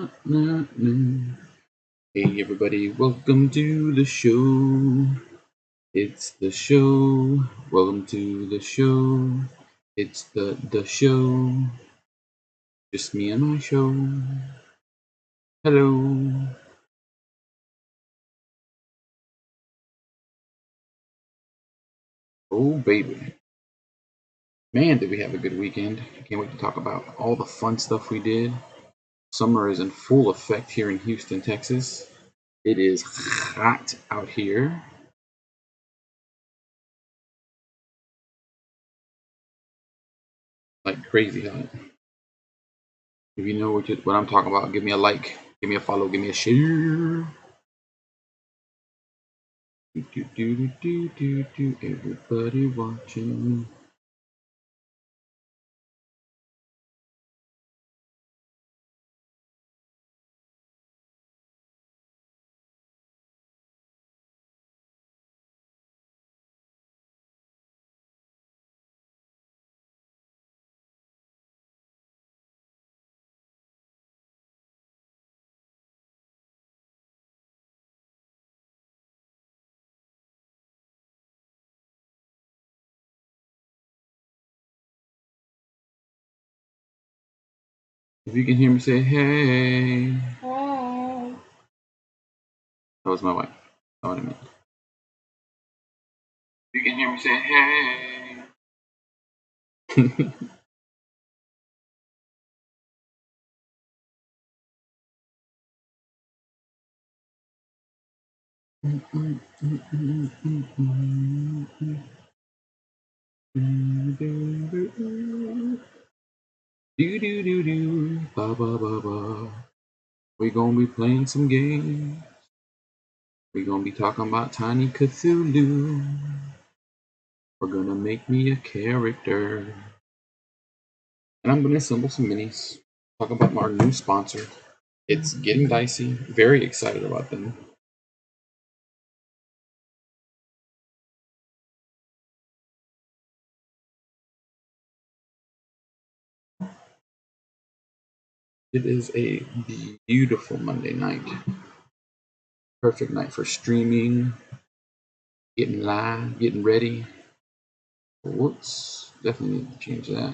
Hey everybody, welcome to the show. It's the show. Welcome to the show. It's the show. Just me and my show. Hello. Oh baby. Man, did we have a good weekend. I can't wait to talk about all the fun stuff we did. Summer is in full effect here in Houston, Texas. It is hot out here. Like crazy hot. If you know what I'm talking about, give me a like, give me a follow, give me a share. Everybody watching. If you can hear me, say hey. Hey. That was my wife. That's what I meant. If you can hear me, say hey. Do do do do. Ba ba ba ba. We gonna be playing some games. We gonna be talking about Tiny Cthulhu. We're gonna make me a character. And I'm gonna assemble some minis. Talk about our new sponsor. It's getting dicey. Very excited about them. It is a beautiful Monday night. Perfect night for streaming, getting live, getting ready. Whoops, definitely need to change that.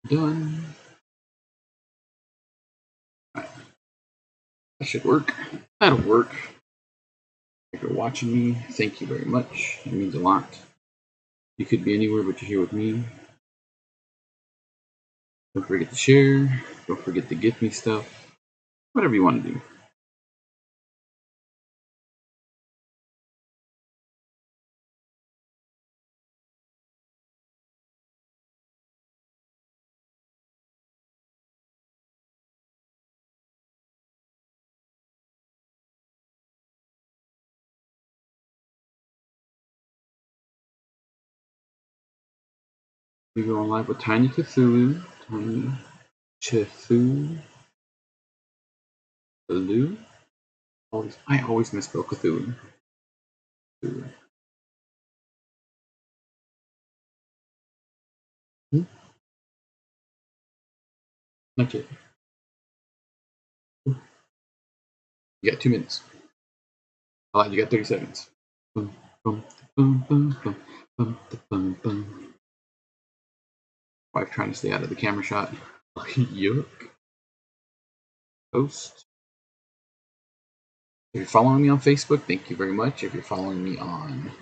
Done. Right. That should work. That'll work. If you're watching me, thank you very much. It means a lot. You could be anywhere, but you're here with me. Don't forget to share. Don't forget to gift me stuff. Whatever you want to do. We go on live with Tiny Cthulhu. Tiny Cthulhu. I always misspell Cthulhu. Hmm? Not yet. You got 2 minutes. I lied, you got 30 seconds. Bum, bum, bum, bum, bum, bum, bum, bum. Wife trying to stay out of the camera shot. Yuck. Post. If you're following me on Facebook, thank you very much. If you're following me on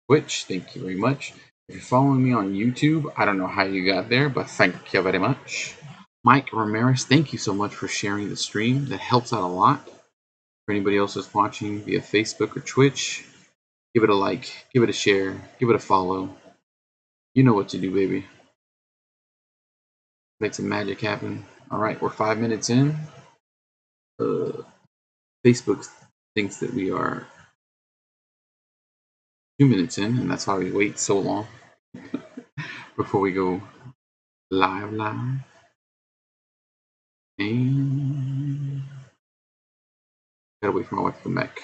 Twitch, thank you very much. If you're following me on YouTube, I don't know how you got there, but thank you very much. Mike Ramirez, thank you so much for sharing the stream. That helps out a lot. For anybody else that's watching via Facebook or Twitch, give it a like, give it a share, give it a follow. You know what to do, baby. Make some magic happen. All right, we're 5 minutes in. Facebook thinks that we are 2 minutes in, and that's why we wait so long before we go live. And gotta wait for my wife to come back.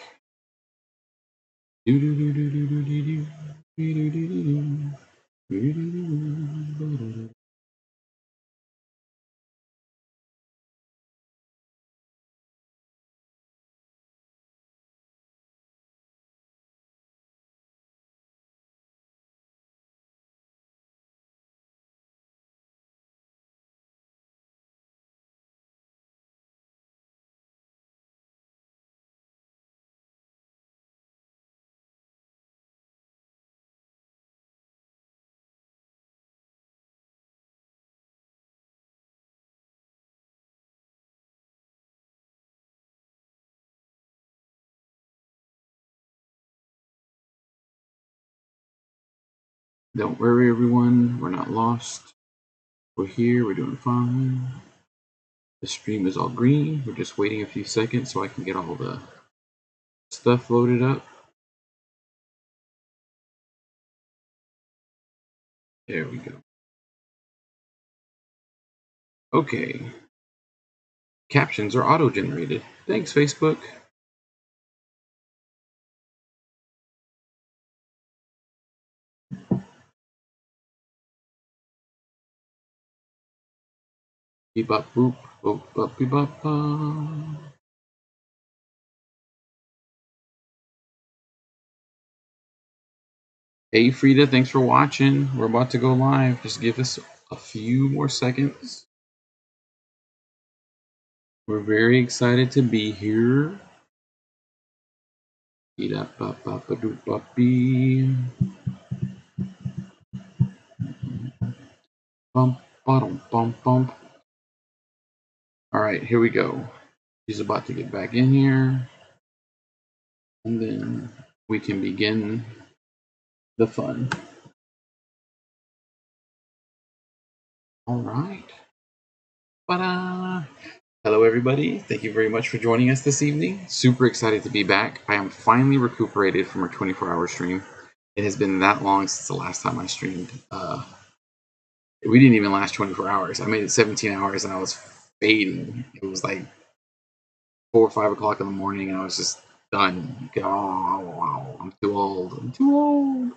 Don't worry, everyone. We're not lost. We're here. We're doing fine. The stream is all green. We're just waiting a few seconds so I can get all the stuff loaded up. There we go. Okay. Captions are auto-generated. Thanks, Facebook. Beep bop boop, boop bop beep bop. Hey Frida, thanks for watching. We're about to go live. Just give us a few more seconds. We're very excited to be here. Beep bop bop bop doop bop bee. Bump bottom bump bump. All right, here we go. She's about to get back in here, and then we can begin the fun. All right. Ta-da! Hello, everybody. Thank you very much for joining us this evening. Super excited to be back. I am finally recuperated from our 24-hour stream. It has been that long since the last time I streamed. We didn't even last 24 hours. I made it 17 hours, and I was fading. It was like 4 or 5 o'clock in the morning, and I was just done. Oh, wow, I'm too old. I'm too old.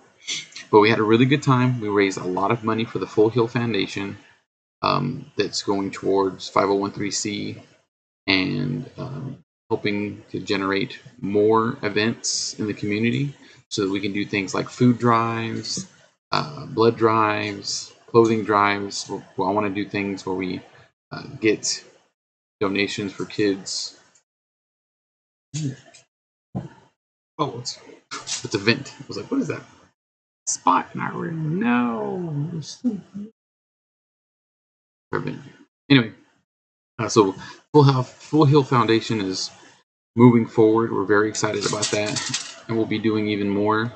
But we had a really good time. We raised a lot of money for the Full Heal Foundation. That's going towards 501c and hoping to generate more events in the community so that we can do things like food drives, blood drives, clothing drives. Well, I want to do things where we get donations for kids. Oh, it's a vent. I was like, what is that? Spot in our room. No. Anyway, so Full Heal Foundation is moving forward. We're very excited about that, and we'll be doing even more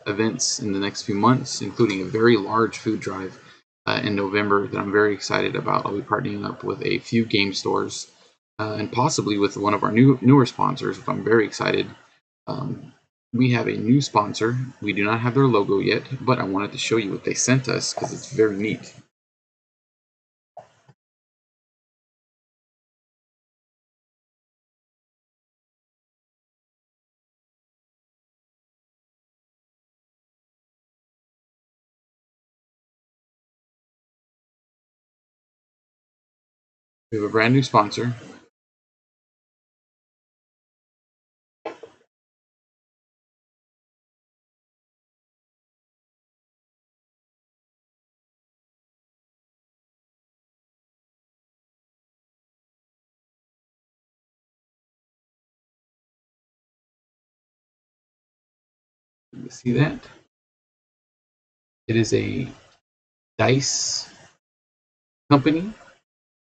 events in the next few months, including a very large food drive in November that I'm very excited about. I'll be partnering up with a few game stores and possibly with one of our newer sponsors, which I'm very excited. We have a new sponsor. We do not have their logo yet, but I wanted to show you what they sent us because it's very neat. We have a brand new sponsor. You see that? It is a dice company.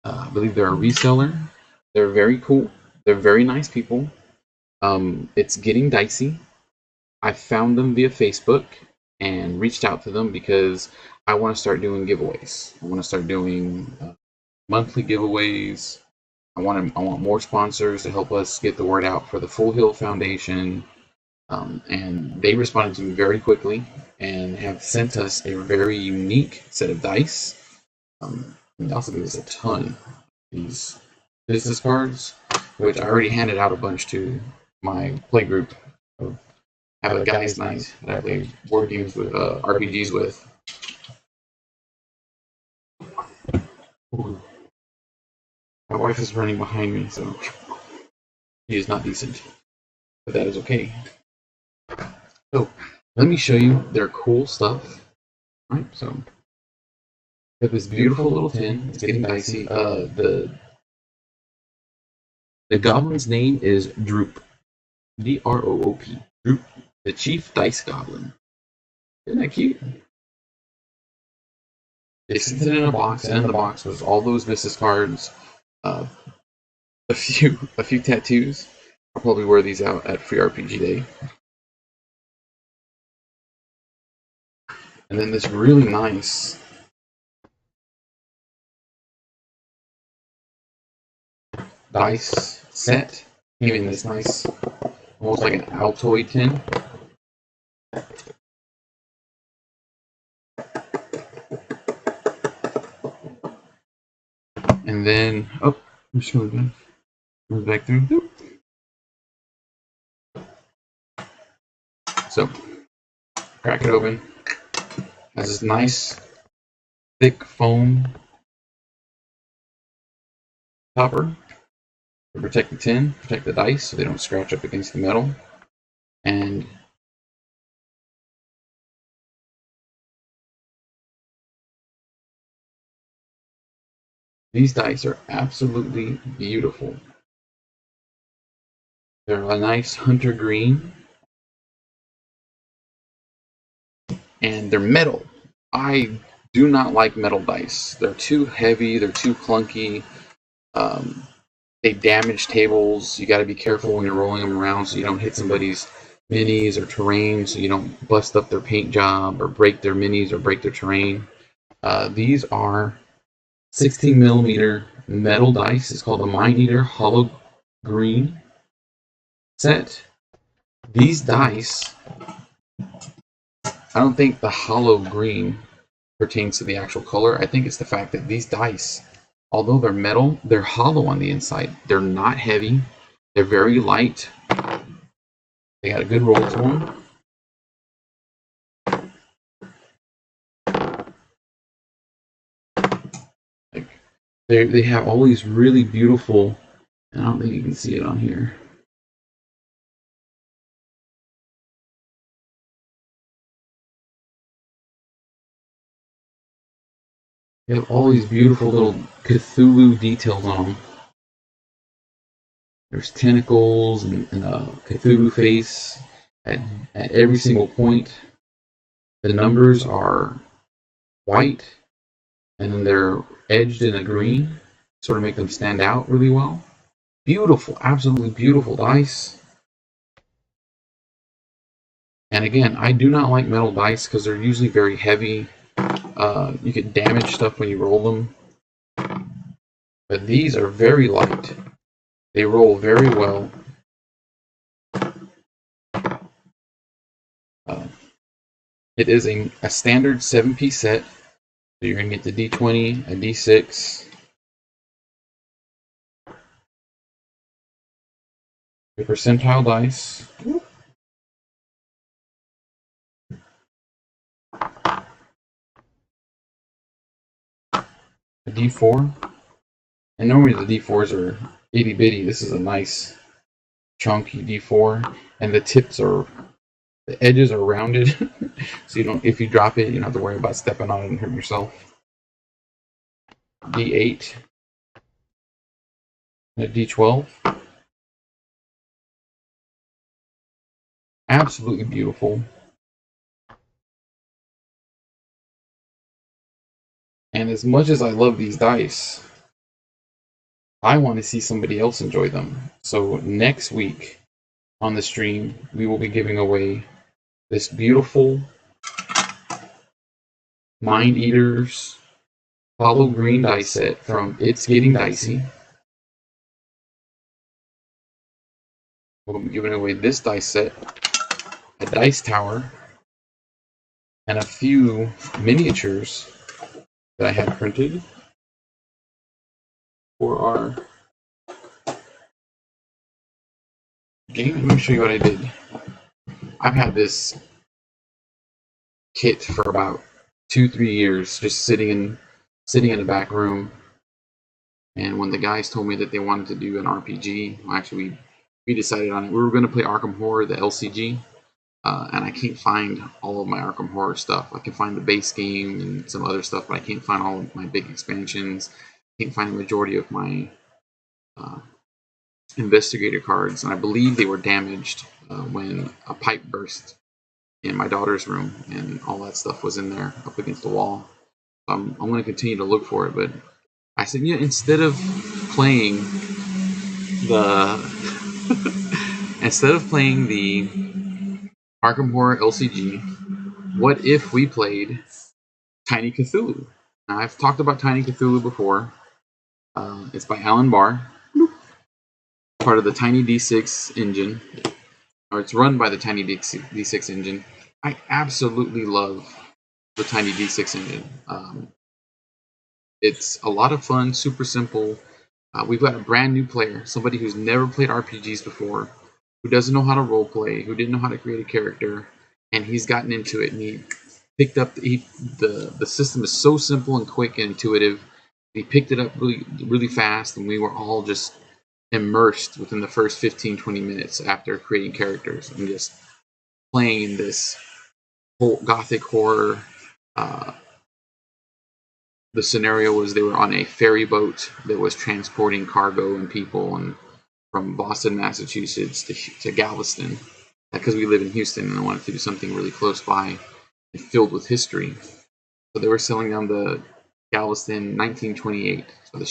I believe they're a reseller. They're very cool. They're very nice people. It's getting dicey. I found them via Facebook and reached out to them because I want to start doing giveaways. I want to start doing monthly giveaways I want more sponsors to help us get the word out for the Full Hill Foundation. And they responded to me very quickly and have sent us a very unique set of dice. And they also gave us a ton of these business cards, which I already handed out a bunch to my play group. Have a guys' night that I play board games with, RPGs with. Ooh. My wife is running behind me, so she is not decent, but that is okay. So let me show you their cool stuff. All right, so got this beautiful little tin. It's getting dicey. The goblin's name is Droop. Droop. Droop, the chief dice goblin. Isn't that cute? They sent it in a box, and in the box was all those business cards, a few tattoos. I'll probably wear these out at Free RPG Day. And then this really nice dice set came in this nice, almost like an Altoid tin. And then, oh, I'm just going back through. So, crack it open. Has this nice, thick foam topper to protect the tin, protect the dice so they don't scratch up against the metal. And these dice are absolutely beautiful. They're a nice hunter green, and they're metal. I do not like metal dice. They're too heavy, they're too clunky. They damage tables. You got to be careful when you're rolling them around so you don't hit somebody's minis or terrain, so you don't bust up their paint job or break their minis or break their terrain. These are 16 millimeter metal dice. It's called the Mind Eater Hollow Green set. These dice, I don't think the hollow green pertains to the actual color. I think it's the fact that these dice, although they're metal, they're hollow on the inside. They're not heavy. They're very light. They got a good roll to them. Like, they have all these really beautiful, I don't think you can see it on here. They have all these beautiful little Cthulhu details on them. There's tentacles and a Cthulhu face at every single point. The numbers are white, and then they're edged in a green, sort of make them stand out really well. Beautiful, absolutely beautiful dice. And again, I do not like metal dice because they're usually very heavy. You can damage stuff when you roll them. But these are very light. They roll very well. It is a standard 7-piece set. So you're going to get the D20, a D6, a percentile dice, a D4. And normally the D4s are itty bitty. This is a nice chunky D4, and the tips are, the edges are rounded, so you don't, if you drop it, you don't have to worry about stepping on it and hurting yourself. D8, and a D12. Absolutely beautiful. And as much as I love these dice, I want to see somebody else enjoy them. So next week on the stream, we will be giving away this beautiful Mind Eaters Hollow Green dice set from It's Getting Dicey. We'll be giving away this dice set, a dice tower, and a few miniatures that I had printed for our game. Let me show you what I did. I've had this kit for about 2-3 years, just sitting in the back room. And when the guys told me that they wanted to do an RPG, well, actually we decided on it. We were going to play Arkham Horror, the LCG, and I can't find all of my Arkham Horror stuff. I can find the base game and some other stuff, but I can't find all of my big expansions. I can't find the majority of my investigator cards, and I believe they were damaged when a pipe burst in my daughter's room, and all that stuff was in there up against the wall. I'm going to continue to look for it, but I said, yeah, instead of playing the Arkham Horror LCG, what if we played Tiny Cthulhu? Now, I've talked about Tiny Cthulhu before. It's by Alan Barr, part of the Tiny D6 engine, or it's run by the Tiny D6 engine. I absolutely love the Tiny D6 engine. It's a lot of fun, super simple. We've got a brand new player, somebody who's never played RPGs before, who doesn't know how to role play, who didn't know how to create a character, and he's gotten into it, and he picked up the system is so simple and quick and intuitive. He picked it up really fast, and we were all just immersed within the first 15-20 minutes after creating characters and just playing in this whole gothic horror. The scenario was they were on a ferry boat that was transporting cargo and people, and from Boston, Massachusetts to Galveston, because we live in Houston and I wanted to do something really close by and filled with history. So they were sailing down the Galveston 1928. So the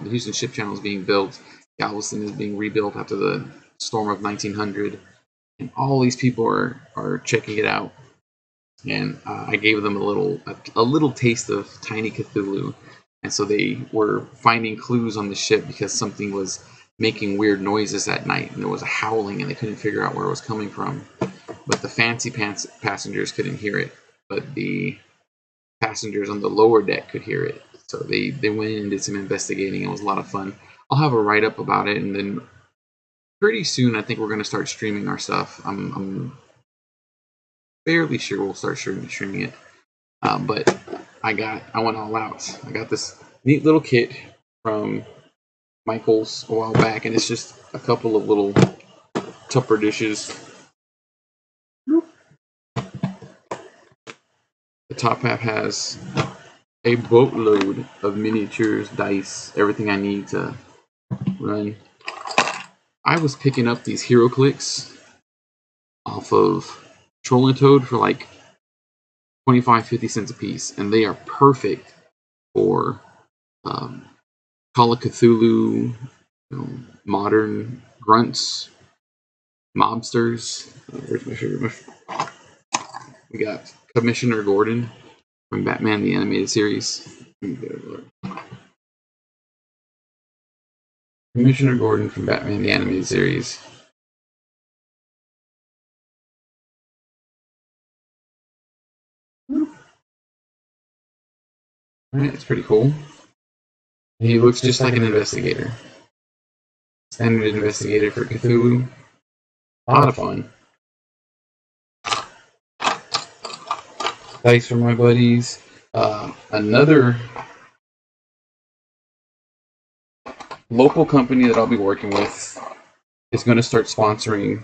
Houston Ship Channel is being built. Galveston is being rebuilt after the storm of 1900, and all these people are checking it out. And I gave them a little taste of Tiny Cthulhu, and so they were finding clues on the ship because something was making weird noises at night, and there was a howling, and they couldn't figure out where it was coming from. But the fancy passengers couldn't hear it, but the passengers on the lower deck could hear it. So they went in and did some investigating. It was a lot of fun. I'll have a write-up about it, and then pretty soon I think we're going to start streaming our stuff. I'm fairly sure we'll start streaming it. But I went all out. I got this neat little kit from Michael's a while back, and it's just a couple of little Tupper dishes. The top half has a boatload of miniatures, dice, everything I need to run. I was picking up these Hero Clicks off of Troll and Toad for like 25-50 cents a piece, and they are perfect for Call of Cthulhu, modern grunts, mobsters. Where's my favorite? We got Commissioner Gordon from Batman the Animated Series. Commissioner Gordon from Batman the Animated Series. Alright, it's pretty cool. He looks just like an investigator. Standard investigator for Cthulhu. A lot of fun. Dice for my buddies. Another local company that I'll be working with is going to start sponsoring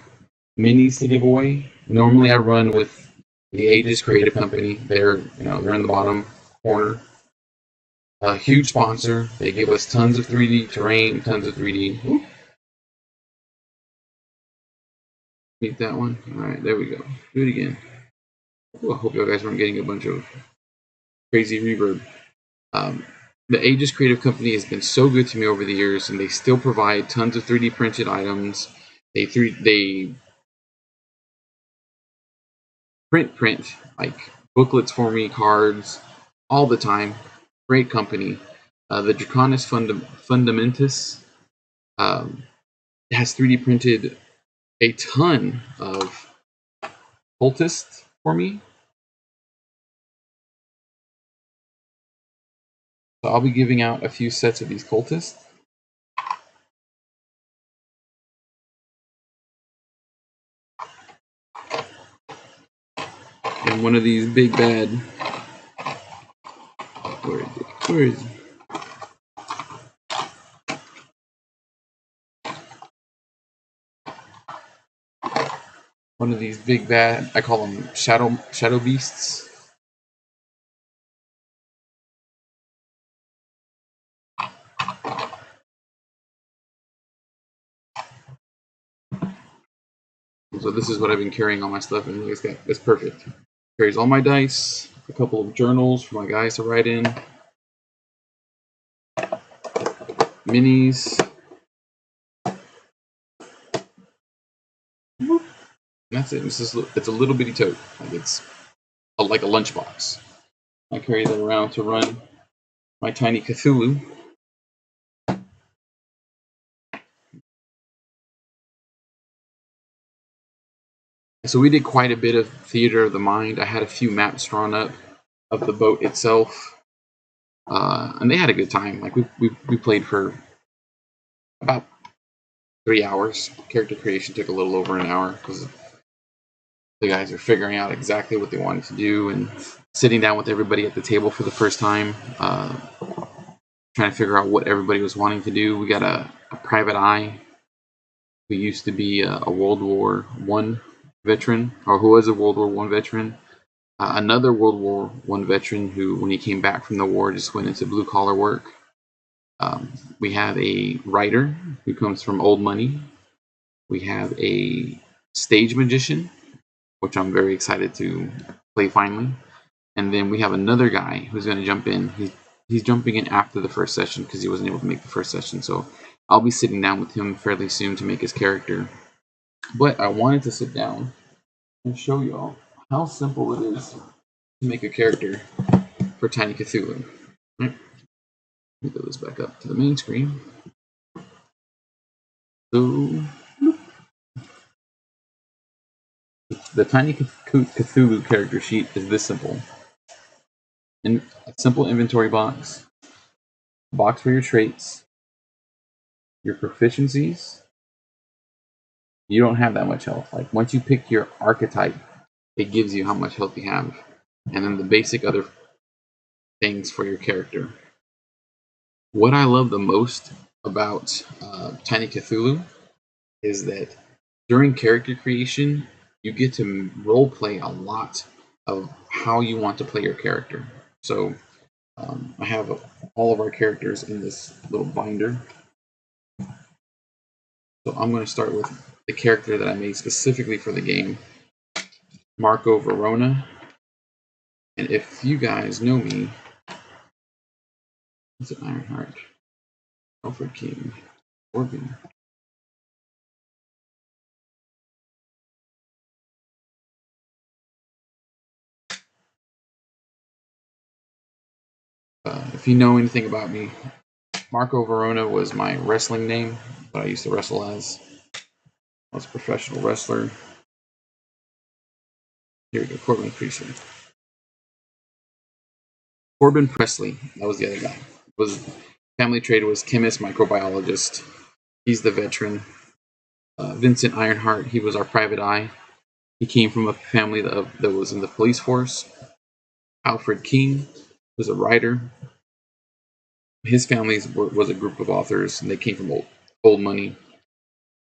minis to give away. Normally I run with the Aegis Creative Company. They're in the bottom corner. A huge sponsor. They give us tons of 3D terrain, tons of 3D. Ooh. Meet that one. Alright, there we go. Do it again. Ooh, I hope you guys weren't getting a bunch of crazy reverb. The Aegis Creative Company has been so good to me over the years, and they still provide tons of 3D printed items. They print like booklets for me, cards, all the time. Great company. The Draconis Fundamentus has 3D printed a ton of cultists for me. So I'll be giving out a few sets of these cultists. And one of these big bad... Where is it? Where is it? One of these big bad, I call them shadow beasts. So this is what I've been carrying all my stuff in. It's perfect. Carries all my dice, a couple of journals for my guys to write in, minis. That's it. It's a little bitty tote. It's like a lunchbox. I carry that around to run my tiny Cthulhu. So we did quite a bit of theater of the mind. I had a few maps drawn up of the boat itself, and they had a good time. Like we played for about 3 hours. Character creation took a little over an hour because the guys are figuring out exactly what they wanted to do and sitting down with everybody at the table for the first time, trying to figure out what everybody was wanting to do. We got a private eye who used to be a World War I veteran, or who was a World War I veteran. Another World War I veteran who, when he came back from the war, just went into blue collar work. We have a writer who comes from old money. We have a stage magician, which I'm very excited to play finally. And then we have another guy who's going to jump in. He's jumping in after the first session because he wasn't able to make the first session. So I'll be sitting down with him fairly soon to make his character. But I wanted to sit down and show y'all how simple it is to make a character for Tiny Cthulhu. Right. Let me go this back up to the main screen. So the Tiny Cthulhu character sheet is this simple. A simple inventory box, a box for your traits, your proficiencies. You don't have that much health. Like once you pick your archetype, it gives you how much health you have, and then the basic other things for your character. What I love the most about Tiny Cthulhu is that during character creation, you get to role play a lot of how you want to play your character. So I have all of our characters in this little binder. So I'm going to start with the character that I made specifically for the game, Marco Verona. And if you guys know me, it's an Ironheart, Alfred King, Orban. If you know anything about me, Marco Verona was my wrestling name, what I used to wrestle as. I was a professional wrestler. Here we go, Corbin Priestley. Corbin Presley, that was the other guy. Family trade was chemist, microbiologist. He's the veteran. Vincent Ironheart, he was our private eye. He came from a family that was in the police force. Alfred King was a writer. His family was a group of authors, and they came from old money.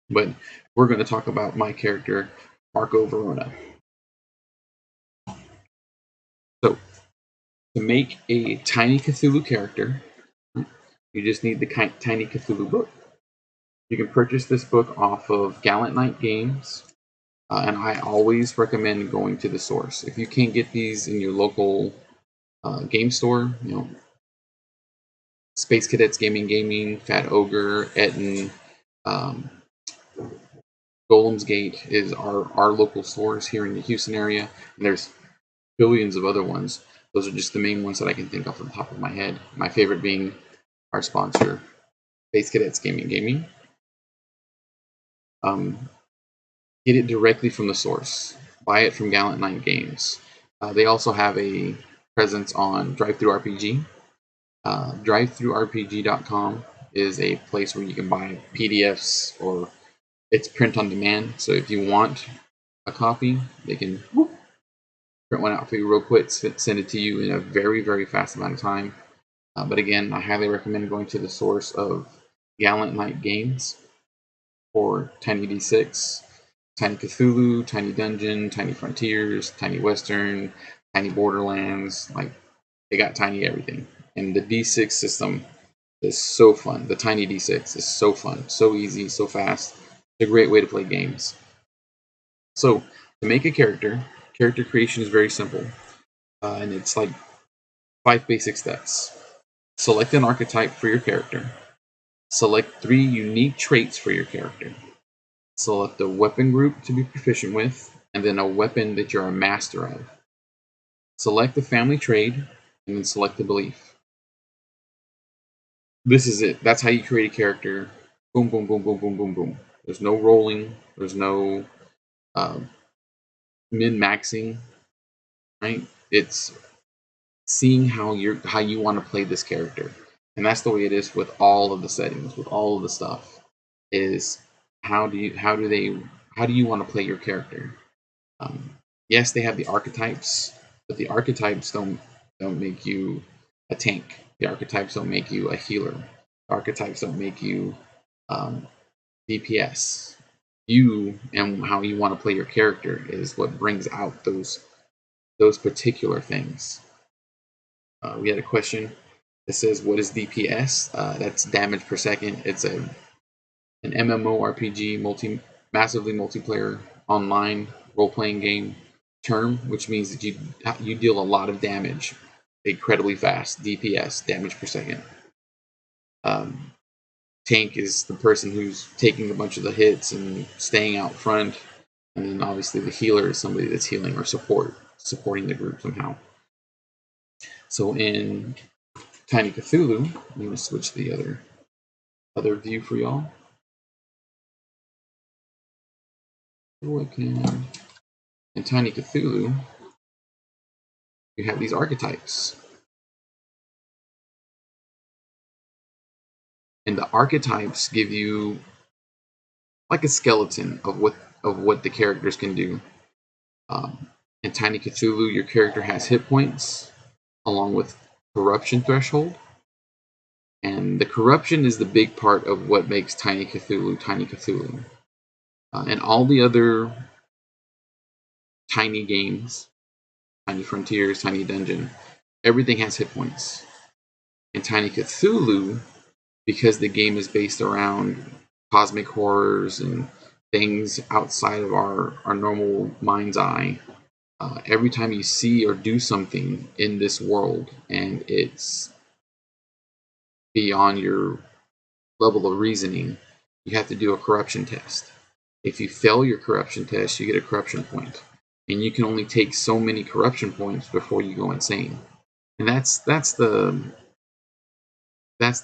But we're going to talk about my character, Marco Verona. So, to make a Tiny Cthulhu character, you just need the Tiny Cthulhu book. You can purchase this book off of Gallant Knight Games, and I always recommend going to the source. If you can't get these in your local game store, Space Cadets Gaming, Fat Ogre, Etten, Golem's Gate is our local stores here in the Houston area, and there's billions of other ones. Those are just the main ones that I can think off the top of my head. My favorite being our sponsor, Space Cadets Gaming. get it directly from the source. Buy it from Gallant Knight Games. They also have a presence on DriveThruRPG. DriveThruRPG.com is a place where you can buy PDFs, or it's print on demand. So if you want a copy, they can print one out for you real quick, send it to you in a very, very fast amount of time. But again, I highly recommend going to the source of Gallant Knight Games for Tiny D6, Tiny Cthulhu, Tiny Dungeon, Tiny Frontiers, Tiny Western, Tiny Borderlands. Like, they got tiny everything. And the D6 system is so fun. The Tiny D6 is so fun, so easy, so fast. It's a great way to play games. So, to make a character creation is very simple. And it's like 5 basic steps. Select an archetype for your character. Select 3 unique traits for your character. Select a weapon group to be proficient with, and then a weapon that you're a master of. Select the family trade, and then select the belief. This is it. That's how you create a character. Boom, boom, boom, boom, boom, boom, boom. There's no rolling. There's no min-maxing. Right? It's seeing how you want to play this character, and that's the way it is with all of the settings, with all of the stuff. Is how do you want to play your character? Yes, they have the archetypes, but the archetypes don't make you a tank. The archetypes don't make you a healer. The archetypes don't make you DPS. You and how you want to play your character is what brings out those particular things. We had a question that says, "What is DPS?" That's damage per second. It's an MMORPG, massively multiplayer online role-playing game term, which means that you deal a lot of damage incredibly fast. DPS, damage per second. Tank is the person who's taking a bunch of the hits and staying out front, and then obviously the healer is somebody that's healing or supporting the group somehow. So in Tiny Cthulhu, I'm going to switch the other view for y'all. In Tiny Cthulhu, you have these archetypes. And the archetypes give you like a skeleton of what the characters can do. In Tiny Cthulhu, your character has hit points along with corruption threshold. And the corruption is the big part of what makes Tiny Cthulhu. And all the other tiny games, Tiny Frontiers, Tiny Dungeon, everything has hit points. In Tiny Cthulhu, because the game is based around cosmic horrors and things outside of our normal mind's eye, every time you see or do something in this world and it's beyond your level of reasoning, you have to do a corruption test. If you fail your corruption test, you get a corruption point. And you can only take so many corruption points before you go insane. And that's the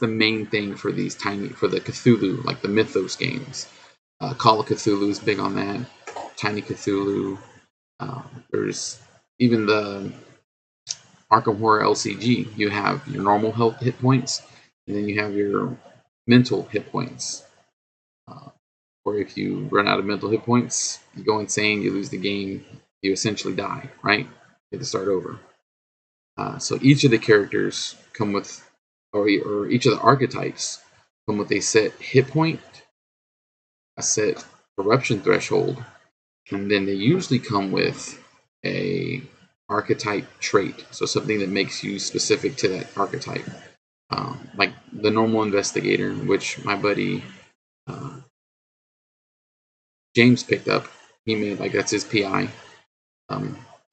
main thing for the Cthulhu, like the Mythos games. Call of Cthulhu is big on that. Tiny Cthulhu. There's even the Arkham Horror LCG. You have your normal health hit points, and then you have your mental hit points. Or if you run out of mental hit points, you go insane, you lose the game, you essentially die, right? You have to start over. So each of the characters come with, or each of the archetypes come with a set hit point, a set corruption threshold, and then they usually come with a archetype trait, so something that makes you specific to that archetype. Like the normal investigator, which my buddy James picked up. He made, like, that's his PI.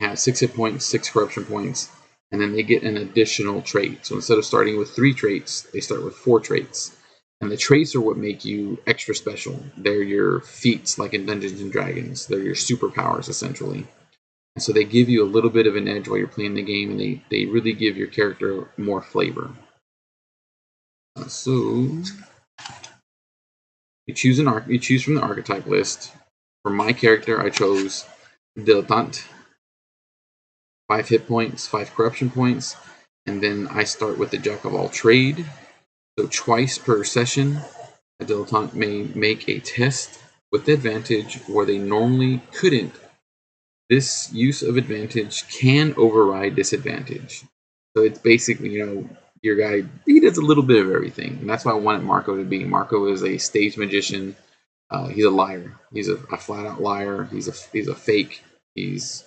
Has 6 hit points, 6 corruption points, and then they get an additional trait. So instead of starting with 3 traits, they start with 4 traits. And the traits are what make you extra special. They're your feats, like in Dungeons and Dragons. They're your superpowers, essentially. And so they give you a little bit of an edge while you're playing the game, and they really give your character more flavor. So you choose from the archetype list. For my character, I chose Dilettante, 5 hit points, 5 corruption points, and then I start with the Jack of all trade. So twice per session, a dilettante may make a test with advantage where they normally couldn't. This use of advantage can override disadvantage. So it's basically, your guy, he does a little bit of everything. And that's why I wanted Marco to be. Marco is a stage magician. He's a liar. He's a flat out liar. He's a fake. He's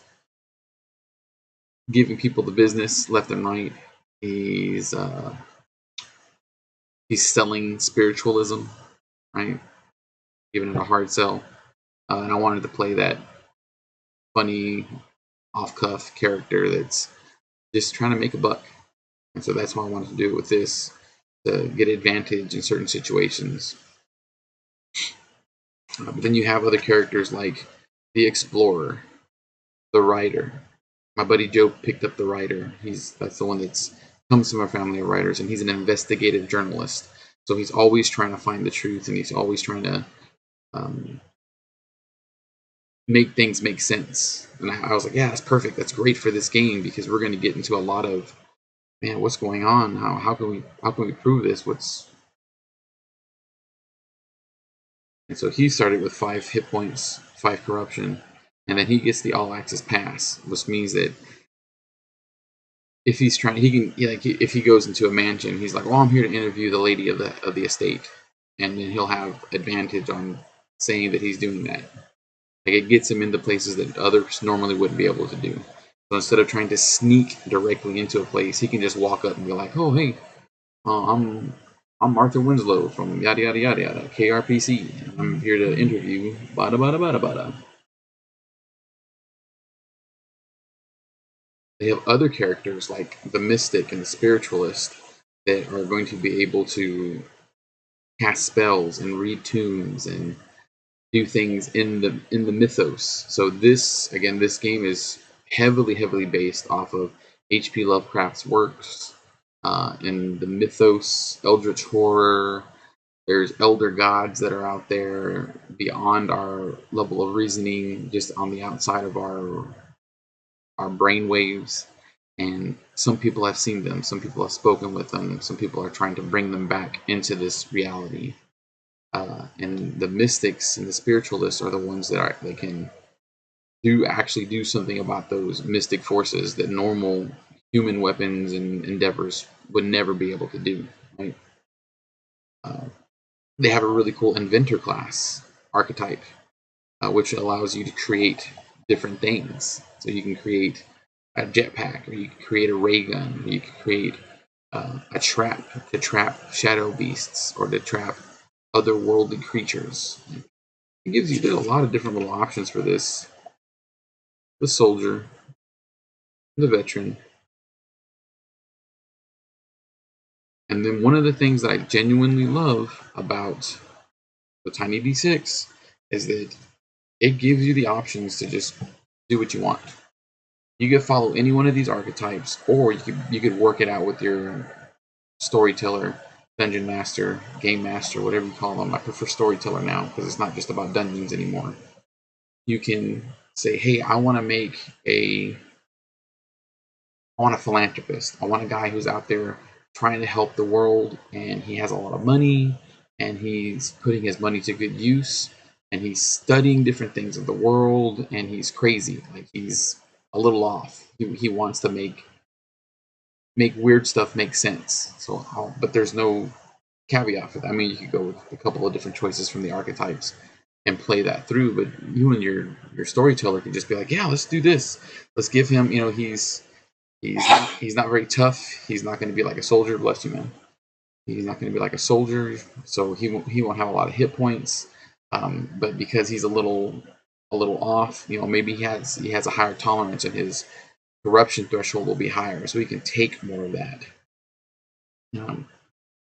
giving people the business left and right. He's selling spiritualism, right? Giving it a hard sell. And I wanted to play that funny, off-cuff character that's just trying to make a buck. And so that's why I wanted to do it with this, to get advantage in certain situations. But then you have other characters like the Explorer, the Writer. My buddy Joe picked up the Writer. That's the one that comes from a family of writers, and he's an investigative journalist. So he's always trying to find the truth, and he's always trying to make things make sense. And I was like, yeah, that's perfect. That's great for this game because we're going to get into a lot of, man, what's going on? How can we prove this? And so he started with 5 hit points, 5 corruption, and then he gets the all access pass, which means that if he's trying, if he goes into a mansion, he's like, well, I'm here to interview the lady of the estate, and then he'll have advantage on saying that he's doing that. Like, it gets him into places that others normally wouldn't be able to do. So instead of trying to sneak directly into a place, he can just walk up and be like, "Oh, hey, I'm Arthur Winslow from yada yada yada yada KRPC. I'm here to interview bada bada bada bada." They have other characters like the Mystic and the Spiritualist that are going to be able to cast spells and read tunes and do things in the mythos. So this game is heavily based off of H.P. Lovecraft's works, in the mythos, eldritch horror. There's elder gods that are out there beyond our level of reasoning, just on the outside of our brain waves. And some people have seen them, some people have spoken with them, some people are trying to bring them back into this reality. And the mystics and the spiritualists are the ones that they can actually do something about those mystic forces that normal human weapons and endeavors would never be able to do. Right? They have a really cool inventor class archetype, which allows you to create different things. So you can create a jetpack, or you can create a ray gun, or you can create a trap to trap shadow beasts or to trap otherworldly creatures. It gives you a lot of different little options for this. The soldier, the veteran. And then one of the things that I genuinely love about the Tiny D6 is that it gives you the options to just do what you want. You could follow any one of these archetypes, or you could work it out with your storyteller, dungeon master, game master, whatever you call them. I prefer storyteller now because it's not just about dungeons anymore. You can say, hey, I want a philanthropist. I want a guy who's out there trying to help the world, and he has a lot of money, and he's putting his money to good use, and he's studying different things of the world, and he's crazy. Like, he's a little off. He wants to make weird stuff make sense. So, but there's no caveat for that. I mean, you could go with a couple of different choices from the archetypes and play that through, but you and your storyteller could just be like, yeah, let's do this. Let's give him, he's not very tough. He's not going to be like a soldier. Bless you, man. He's not going to be like a soldier, so he won't have a lot of hit points. But because he's a little off, maybe he has a higher tolerance, and his corruption threshold will be higher, so he can take more of that.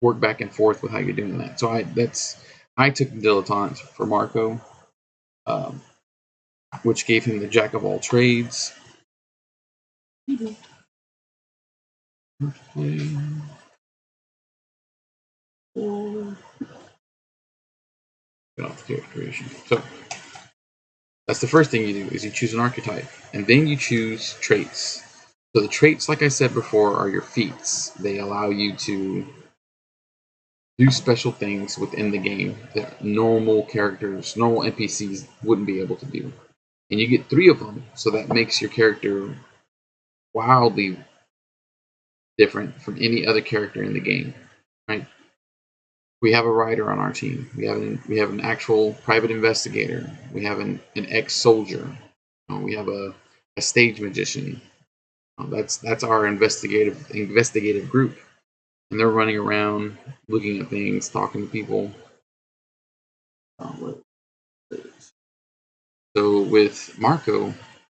Work back and forth with how you're doing that. So I took the dilettante for Marco, which gave him the jack of all trades. Get off the character creation. So That's the first thing you do, is you choose an archetype, and then you choose traits. So the traits, like I said before, are your feats. They allow you to do special things within the game that normal characters, normal NPCs wouldn't be able to do. And you get 3 of them, so that makes your character wildly different from any other character in the game. Right? We have a writer on our team. We have an actual private investigator. We have an ex-soldier. We have a stage magician. That's our investigative group, and they're running around, looking at things, talking to people. So with Marco,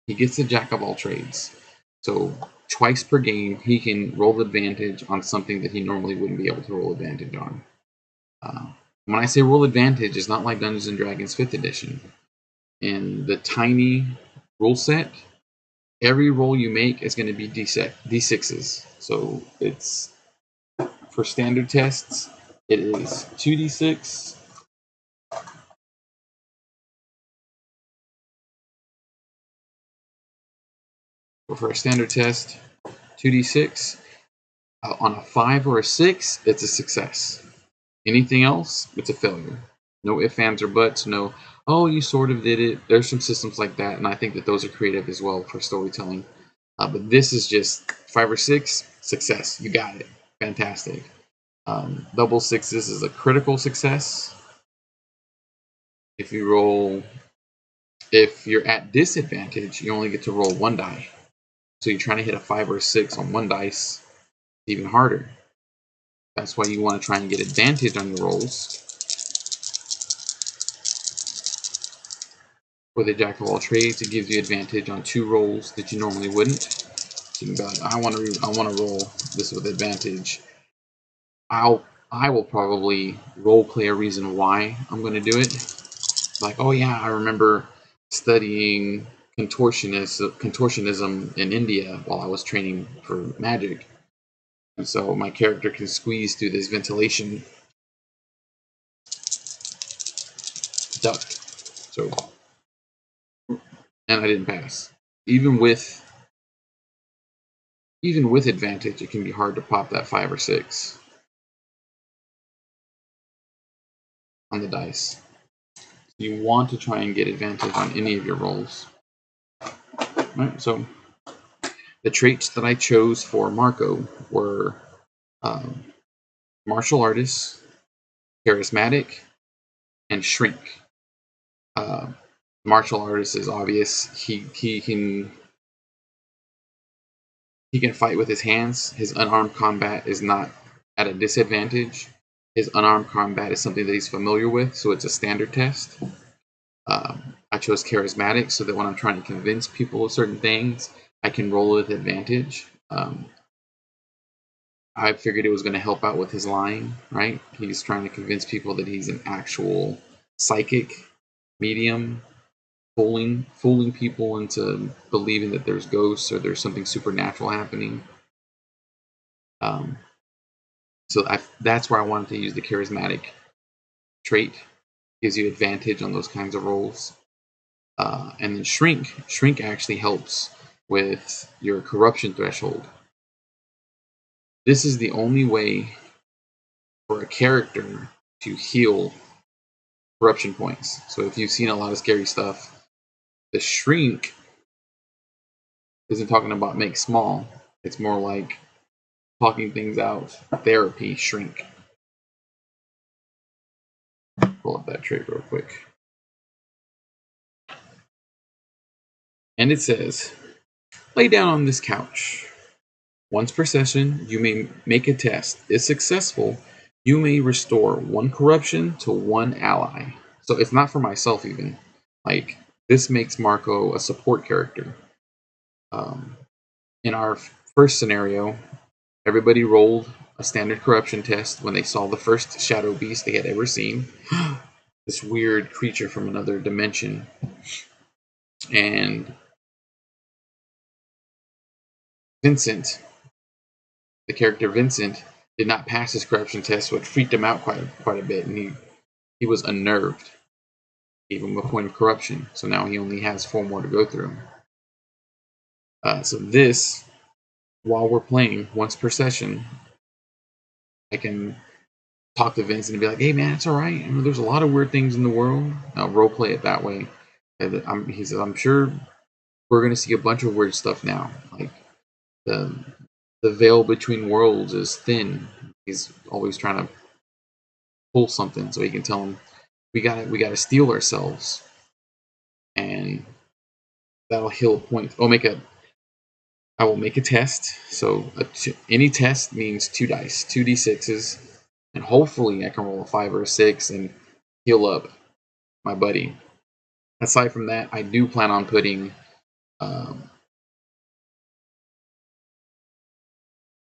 he gets a jack of all trades. So twice per game, he can roll advantage on something that he normally wouldn't be able to roll advantage on. When I say roll advantage, it's not like Dungeons and Dragons 5th edition. In the tiny rule set, every roll you make is going to be D6s. So it's, for standard tests, it is 2d6. For a standard test, 2d6. On a 5 or a 6, it's a success. Anything else, it's a failure. No ifs, ands, or buts. No, oh, you sort of did it. There's some systems like that, and I think that those are creative as well for storytelling. But this is just 5 or 6, success. You got it. Fantastic. Double sixes is a critical success. If you're at disadvantage, you only get to roll 1 die. So you're trying to hit a 5 or a 6 on 1 dice, even harder. That's why you want to try and get advantage on your rolls. With a jack of all trades, it gives you advantage on 2 rolls that you normally wouldn't. So you can be like, I want to roll this with advantage. I will probably role play a reason why I'm going to do it. Like, oh yeah, I remember studying contortionism in India while I was training for magic. And so my character can squeeze through this ventilation duct. So, and I didn't pass. Even with advantage, it can be hard to pop that 5 or 6 on the dice. You want to try and get advantage on any of your rolls. Right, so the traits that I chose for Marco were martial artist, charismatic, and shrink. Martial artist is obvious. He can fight with his hands. His unarmed combat is not at a disadvantage. His unarmed combat is something that he's familiar with, so it's a standard test. I chose charismatic so that when I'm trying to convince people of certain things, I can roll with advantage. I figured it was going to help out with his lying, right? He's trying to convince people that he's an actual psychic medium, fooling people into believing that there's ghosts or there's something supernatural happening. So that's where I wanted to use the charismatic trait. Gives you advantage on those kinds of rolls. And then shrink actually helps with your corruption threshold. This is the only way for a character to heal corruption points. So if you've seen a lot of scary stuff, the shrink isn't talking about make small. It's more like talking things out. Therapy, shrink. Pull up that trait real quick. And it says, lay down on this couch. Once per session, you may make a test. If successful, you may restore 1 corruption to 1 ally. So it's not for myself even. Like, this makes Marco a support character. In our first scenario, everybody rolled a standard corruption test when they saw the first shadow beast they had ever seen. This weird creature from another dimension. And Vincent, the character Vincent, did not pass his corruption test, which freaked him out quite a bit, and he was unnerved. Gave him a point of corruption, so now he only has 4 more to go through. So this, while we're playing once per session, I can talk to Vincent and be like, "Hey man, it's all right. There's a lot of weird things in the world." I'll role play it that way. He says, "I'm sure we're gonna see a bunch of weird stuff now. Like the the veil between worlds is thin." He's always trying to pull something so he can tell him, we gotta steel ourselves, and that'll heal a point. I will make a test. So any test means 2 dice, 2d6s, and hopefully I can roll a 5 or a 6 and heal up my buddy. Aside from that, I do plan on putting um,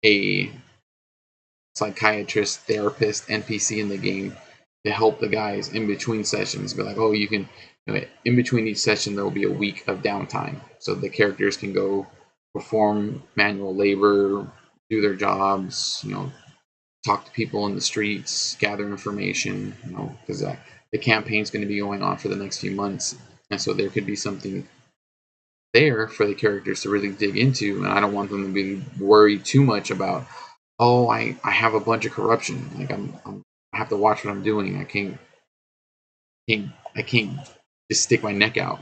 a psychiatrist, therapist, NPC in the game to help the guys in between sessions. Be like, oh, in between each session, there will be a week of downtime. So the characters can go perform manual labor, do their jobs, talk to people in the streets, gather information, because the campaign's going to be going on for the next few months. And so there could be something there for the characters to really dig into. And I don't want them to be worried too much about, oh, I have a bunch of corruption. Like I have to watch what I'm doing. I can't just stick my neck out.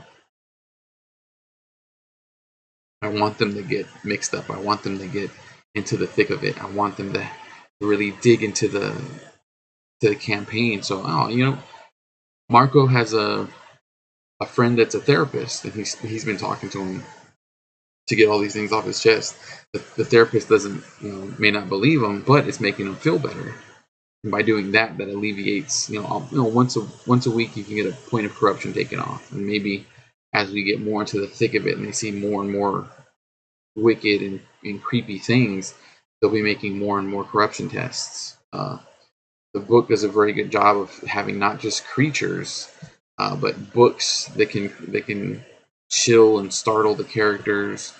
I want them to get mixed up. I want them to get into the thick of it. I want them to really dig into the campaign. So, Marco has a friend that's a therapist, and he's been talking to him to get all these things off his chest. The therapist doesn't, may not believe him, but it's making him feel better. And by doing that, that alleviates, once a week you can get a point of corruption taken off, and maybe as we get more into the thick of it, and they see more and more wicked and creepy things, they'll be making more and more corruption tests. The book does a very good job of having not just creatures, but books that can chill and startle the characters.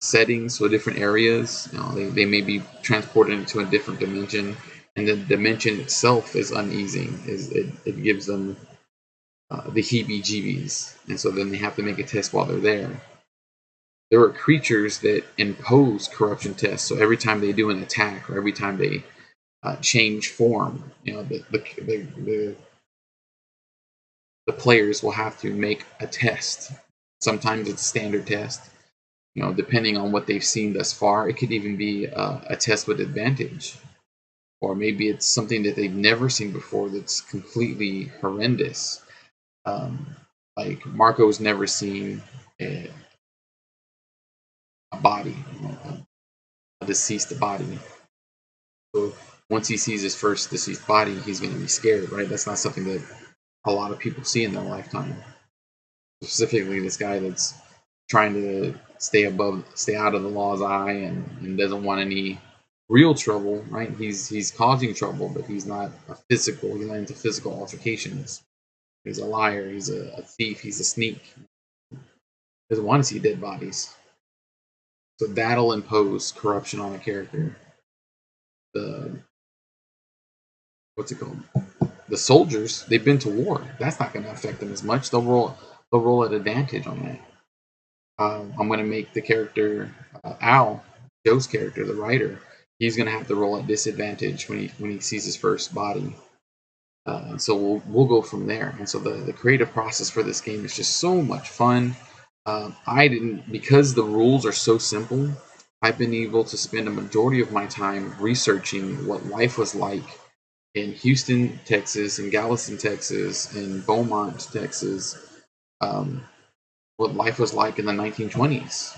Settings, so different areas. They may be transported into a different dimension, and the dimension itself is uneasy. It gives them the heebie-jeebies, and so then they have to make a test while they're there. There are creatures that impose corruption tests. So every time they do an attack, or every time they change form, the players will have to make a test. Sometimes it's a standard test. Depending on what they've seen thus far, it could even be a test with advantage, or maybe it's something that they've never seen before that's completely horrendous. Like Marco's never seen a body, a deceased body. So once he sees his first deceased body, he's going to be scared, right? That's not something that a lot of people see in their lifetime. Specifically, this guy that's trying to stay out of the law's eye, and doesn't want any real trouble, right? He's causing trouble, but he's not he's not into physical altercations. He's a liar, he's a thief, he's a sneak. He doesn't want to see dead bodies. So that'll impose corruption on a character. The what's it called? The soldiers, they've been to war. That's not going to affect them as much. They'll roll at advantage on that. I'm going to make the character Al, Joe's character, the writer. He's going to have to roll at disadvantage when he sees his first body. So we'll go from there. And so the creative process for this game is just so much fun. Because the rules are so simple, I've been able to spend a majority of my time researching what life was like in Houston, Texas, and Galveston, Texas, and Beaumont, Texas. What life was like in the 1920s.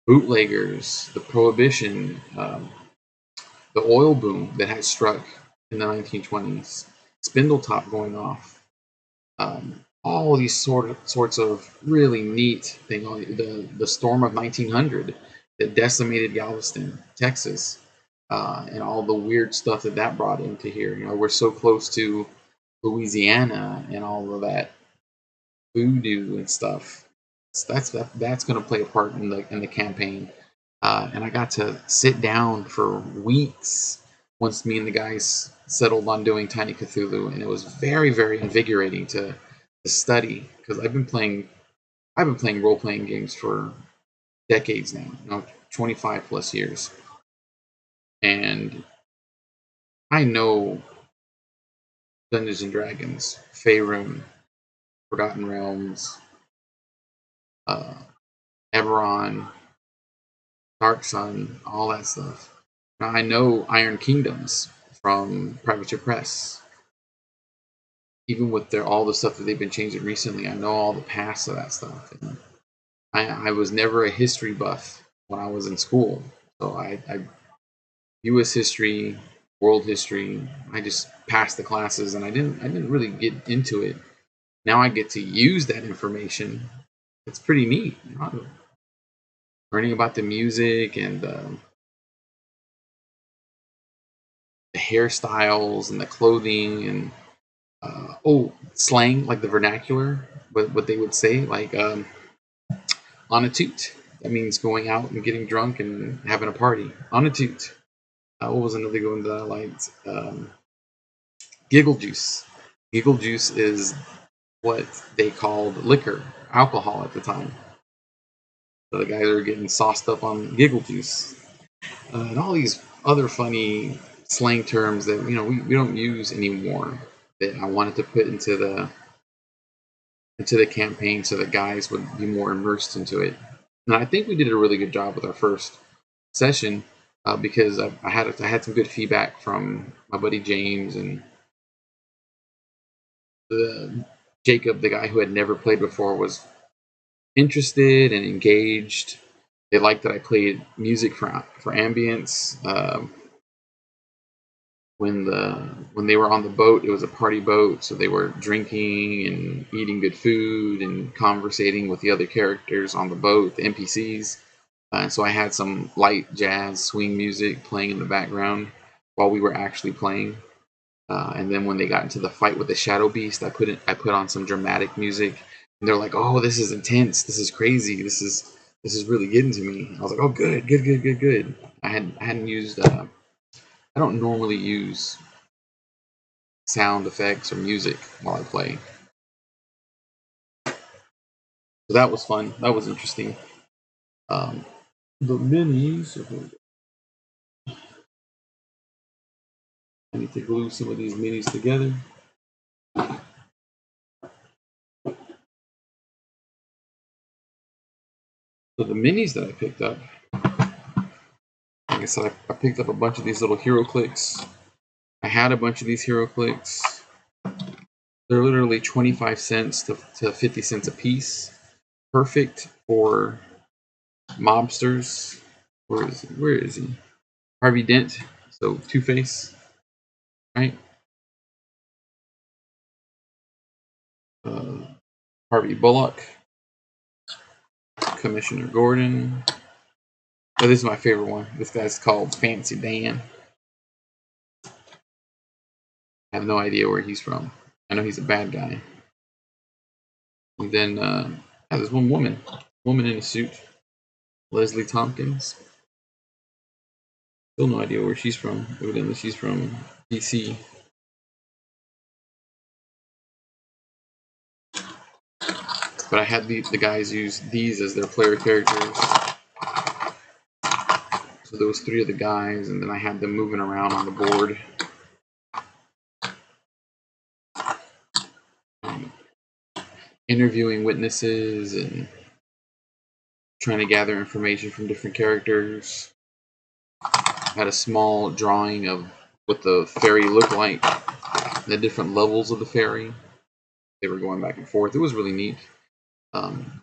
Bootleggers, the Prohibition, the oil boom that had struck in the 1920s, Spindletop going off, all these sorts of really neat things. The storm of 1900 that decimated Galveston, Texas, and all the weird stuff that brought into here. We're so close to Louisiana and all of that voodoo and stuff. So that's going to play a part in the campaign. And I got to sit down for weeks once me and the guys settled on doing Tiny Cthulhu, and it was very, very invigorating to study because I've been playing role playing games for decades now, 25 plus years, and I know Dungeons and Dragons, Faerun, Forgotten Realms, uh, Eberron, Dark Sun, all that stuff. Now I know Iron Kingdoms from Privateer Press. Even with all the stuff that they've been changing recently, I know all the past of that stuff. And I was never a history buff when I was in school, so I U.S. history, world history. I just passed the classes, and I didn't really get into it. Now I get to use that information. It's pretty neat. Learning about the music and the hairstyles and the clothing and slang, like the vernacular, what they would say, like on a toot. That means going out and getting drunk and having a party on a toot. What was another good one that I liked? Giggle juice. Giggle juice is what they called liquor, alcohol at the time. So the guys are getting sauced up on giggle juice, and all these other funny slang terms that we don't use anymore. That I wanted to put into the campaign so that guys would be more immersed into it. And I think we did a really good job with our first session because I had some good feedback from my buddy James and Jacob, the guy who had never played before, was interested and engaged. They liked that I played music for ambience. When they were on the boat, it was a party boat, so they were drinking and eating good food and conversating with the other characters on the boat, the NPCs. So I had some light jazz swing music playing in the background while we were actually playing. And then when they got into the fight with the Shadow Beast, I put on some dramatic music, and they're like, "Oh, this is intense. This is crazy. This is really getting to me." I was like, "Oh, good, good, good, good, good." I hadn't used. I don't normally use sound effects or music while I play, so that was fun. That was interesting. Um, the minis. I need to glue some of these minis together. So the minis that I picked up, like I said, I picked up a bunch of these little hero clicks. I had a bunch of these hero clicks. They're literally 25 cents to 50 cents a piece. Perfect for mobsters. Where is he? Where is he? Harvey Dent. So Two-Face, right? Uh, Harvey Bullock. Commissioner Gordon. Oh, this is my favorite one. This guy's called Fancy Dan. I have no idea where he's from. I know he's a bad guy. And then there's one woman in a suit, Leslie Tompkins. Still no idea where she's from. Evidently, she's from DC. But I had the guys use these as their player characters. So there was three of the guys, and then I had them moving around on the board. Interviewing witnesses and trying to gather information from different characters. I had a small drawing of what the fairy looked like, the different levels of the fairy. They were going back and forth. It was really neat. Um,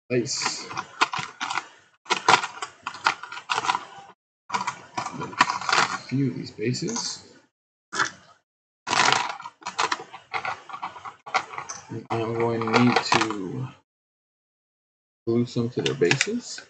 Nice. A few of these bases. I'm going to need to glue some to their bases.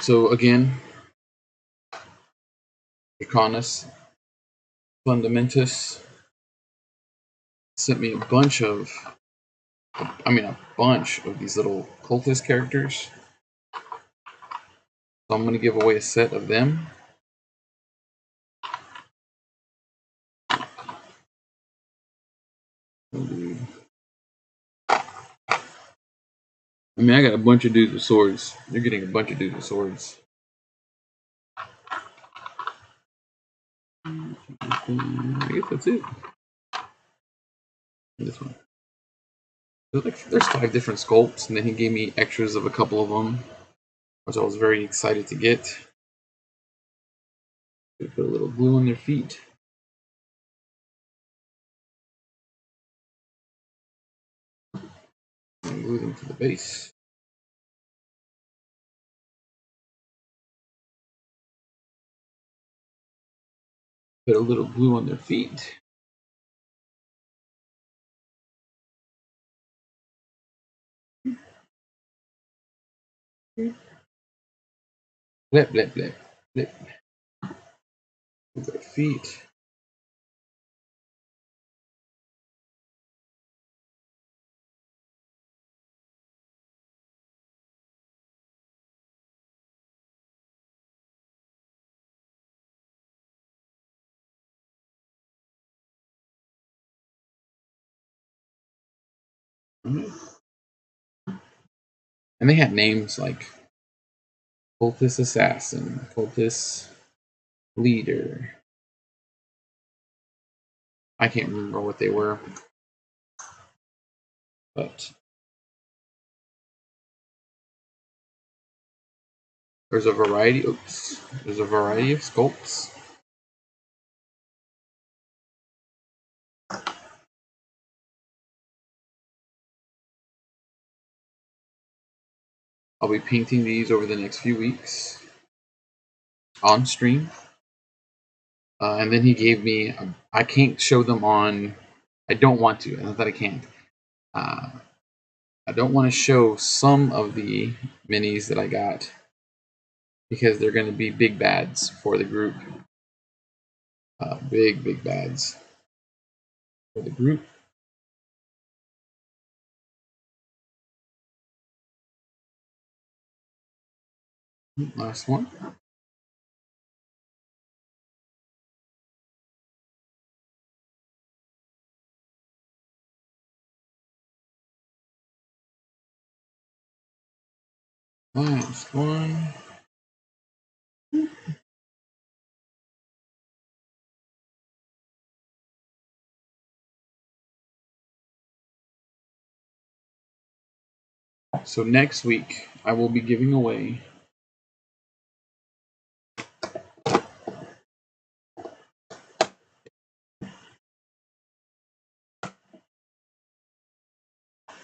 So again, Draconis Fundamentus sent me a bunch of these little cultist characters. So I'm going to give away a set of them. I got a bunch of dudes with swords. You're getting a bunch of dudes with swords. I guess that's it. This one. There's 5 different sculpts, and then he gave me extras of a couple of them, which I was very excited to get. They put a little glue on their feet. And glue them to the base. Put a little glue on their feet. Blip, blip, blip, blip. With their feet. And they had names like Cultist Assassin, Cultist Leader. I can't remember what they were, but there's a variety. There's a variety of sculpts. I'll be painting these over the next few weeks on stream. And then he gave me, I can't show them on, I don't want to, not that I can't. I don't want to show some of the minis that I got because they're going to be big bads for the group. Big bads for the group. Last one. Last one. So next week, I will be giving away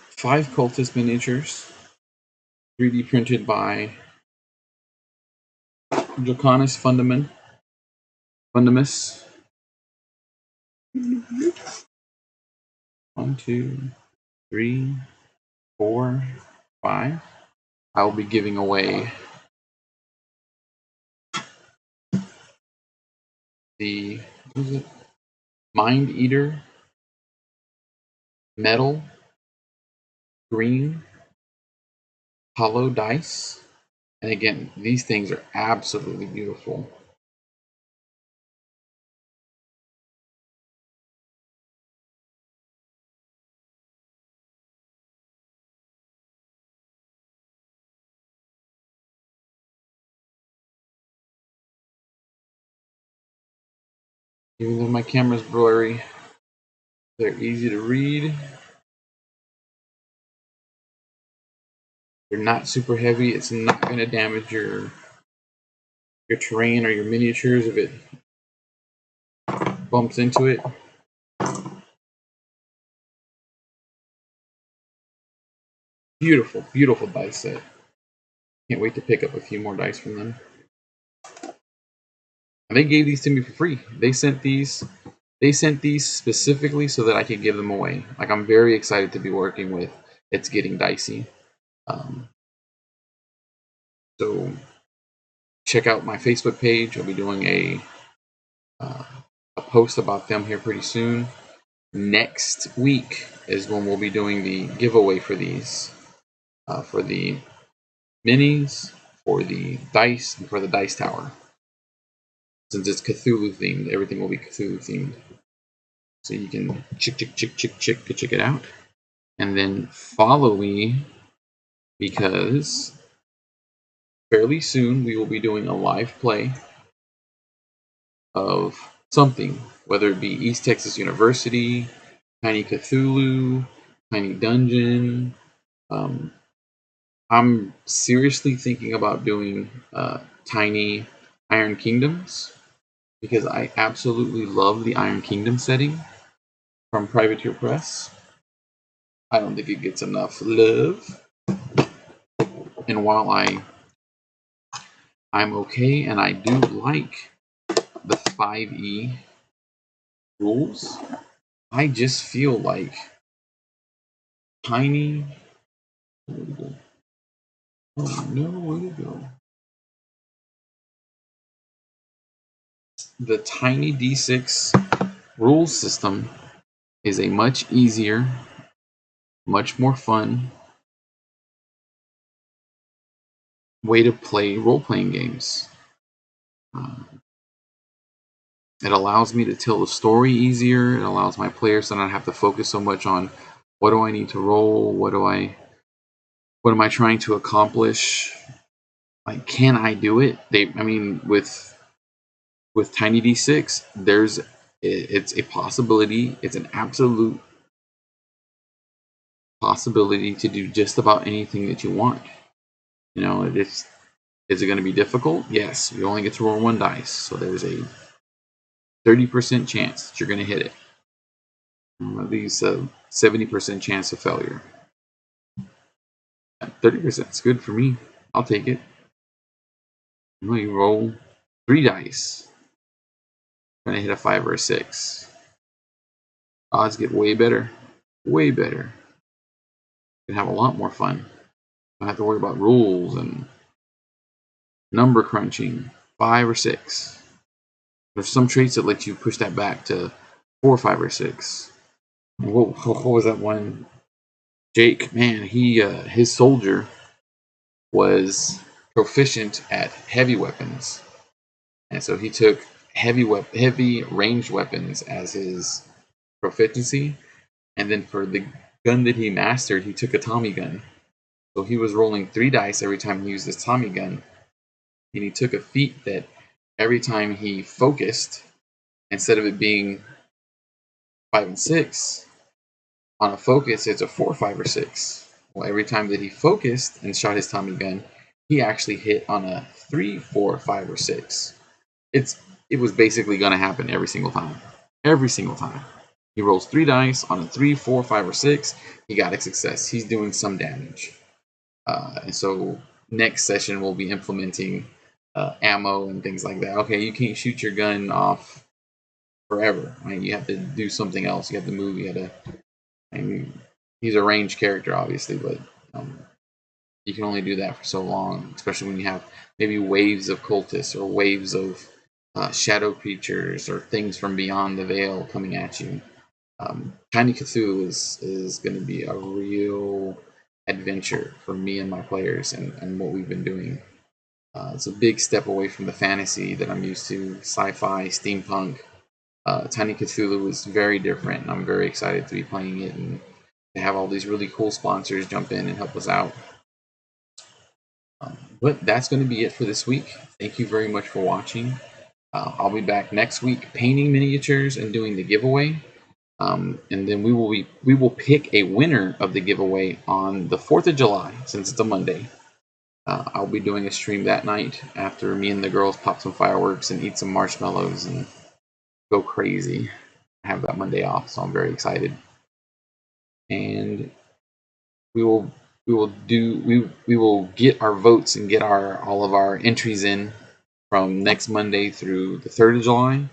five cultist miniatures, 3D printed by Draconis Fundamus. 1, 2, 3, 4, 5. I will be giving away the Mind Eater Metal Green Hollow Dice. And again, these things are absolutely beautiful. Even though my camera's blurry, they're easy to read. They're not super heavy. It's not going to damage your terrain or your miniatures if it bumps into it. Beautiful, beautiful dice set. Can't wait to pick up a few more dice from them. And they gave these to me for free. They sent these specifically so that I could give them away. Like, I'm very excited to be working with It's Getting Dicey. So check out my Facebook page. I'll be doing a post about them here pretty soon. Next week is when we'll be doing the giveaway for these, for the minis, for the dice, and for the dice tower. Since it's Cthulhu themed, everything will be Cthulhu themed. So you can check it out. And then follow me, because fairly soon we will be doing a live play of something, whether it be East Texas University, Tiny Cthulhu, Tiny Dungeon. I'm seriously thinking about doing Tiny Iron Kingdoms, because I absolutely love the Iron Kingdom setting from Privateer Press. I don't think it gets enough love. And while I'm okay and I do like the 5e rules, I just feel like Tiny... Where'd it go? Oh no, where'd it go? The Tiny D6 rules system is a much easier, much more fun way to play role-playing games. It allows me to tell the story easier. It allows my players to not have to focus so much on what do I need to roll, what am I trying to accomplish? Like, can I do it? With Tiny D6, it's a possibility. It's an absolute possibility to do just about anything that you want. You know, is it going to be difficult? Yes. You only get to roll one dice, so there's a 30% chance that you're going to hit it. At least a 70% chance of failure. 30% is good for me. I'll take it. You roll 3 dice. You're going to hit a 5 or a 6. Odds get way better. Way better. You can have a lot more fun. You don't have to worry about rules and number crunching. 5 or 6. There's some traits that let you push that back to 4, 5, or 6. What was that one? Jake, man, his soldier was proficient at heavy weapons, and so he took heavy ranged weapons as his proficiency, and then for the gun that he mastered, he took a Tommy gun. So he was rolling 3 dice every time he used his Tommy gun, and he took a feat that every time he focused, instead of it being 5 and 6, on a focus it's a 4, 5, or 6. Well, every time that he focused and shot his Tommy gun, he actually hit on a 3, 4, 5, or 6. It was basically going to happen every single time. Every single time. He rolls 3 dice on a 3, 4, 5, or 6. He got a success. He's doing some damage. And so next session we'll be implementing ammo and things like that. Okay, you can't shoot your gun off forever. Right? You have to do something else. You have to move. You have to. And he's a ranged character, obviously, but you can only do that for so long, especially when you have maybe waves of cultists or waves of shadow creatures or things from beyond the veil coming at you. Tiny Cthulhu is going to be a real adventure for me and my players and what we've been doing. It's a big step away from the fantasy that I'm used to, sci-fi, steampunk. Tiny Cthulhu is very different, and I'm very excited to be playing it and to have all these really cool sponsors jump in and help us out. But that's going to be it for this week. Thank you very much for watching. I'll be back next week painting miniatures and doing the giveaway. And then we will pick a winner of the giveaway on the 4th of July, since it's a Monday. I'll be doing a stream that night after me and the girls pop some fireworks and eat some marshmallows and go crazy. I have that Monday off, so I'm very excited. And we will get our votes and get all of our entries in from next Monday through the 3rd of July,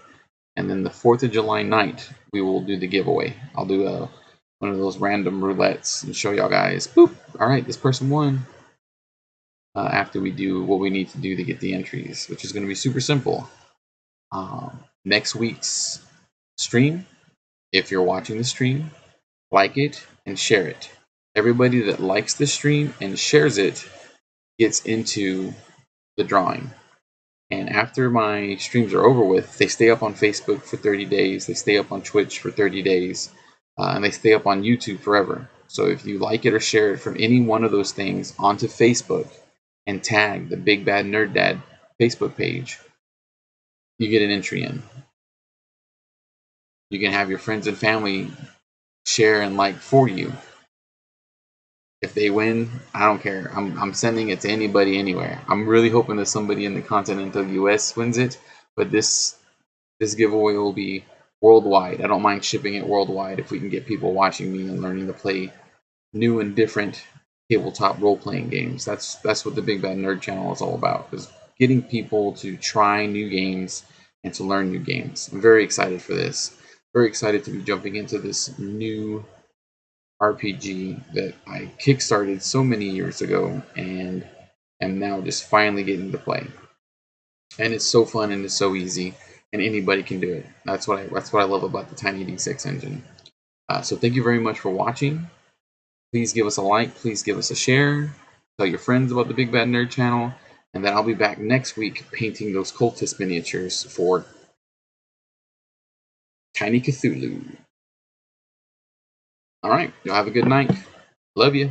and then the 4th of July night we will do the giveaway. I'll do one of those random roulettes and show y'all guys. Boop! All right, this person won. after we do what we need to do to get the entries, which is going to be super simple. Next week's stream, if you're watching the stream, like it and share it. Everybody that likes the stream and shares it gets into the drawing. And after my streams are over with, they stay up on Facebook for 30 days, they stay up on Twitch for 30 days, and they stay up on YouTube forever. So if you like it or share it from any one of those things onto Facebook and tag the Big Bad Nerd Dad Facebook page, you get an entry in. You can have your friends and family share and like for you. If they win, I don't care. I'm sending it to anybody anywhere. I'm really hoping that somebody in the continental US wins it, but this giveaway will be worldwide. I don't mind shipping it worldwide if we can get people watching me and learning to play new and different tabletop role-playing games. That's what the Big Bad Nerd channel is all about, is getting people to try new games and to learn new games. I'm very excited for this. Very excited to be jumping into this new RPG that I kickstarted so many years ago and am now just finally getting to play. And it's so fun and it's so easy, and anybody can do it. That's what I love about the Tiny D6 engine. So thank you very much for watching. Please give us a like. Please give us a share. Tell your friends about the Big Bad Nerd channel. And then I'll be back next week painting those cultist miniatures for Tiny Cthulhu. All right. Y'all have a good night. Love you.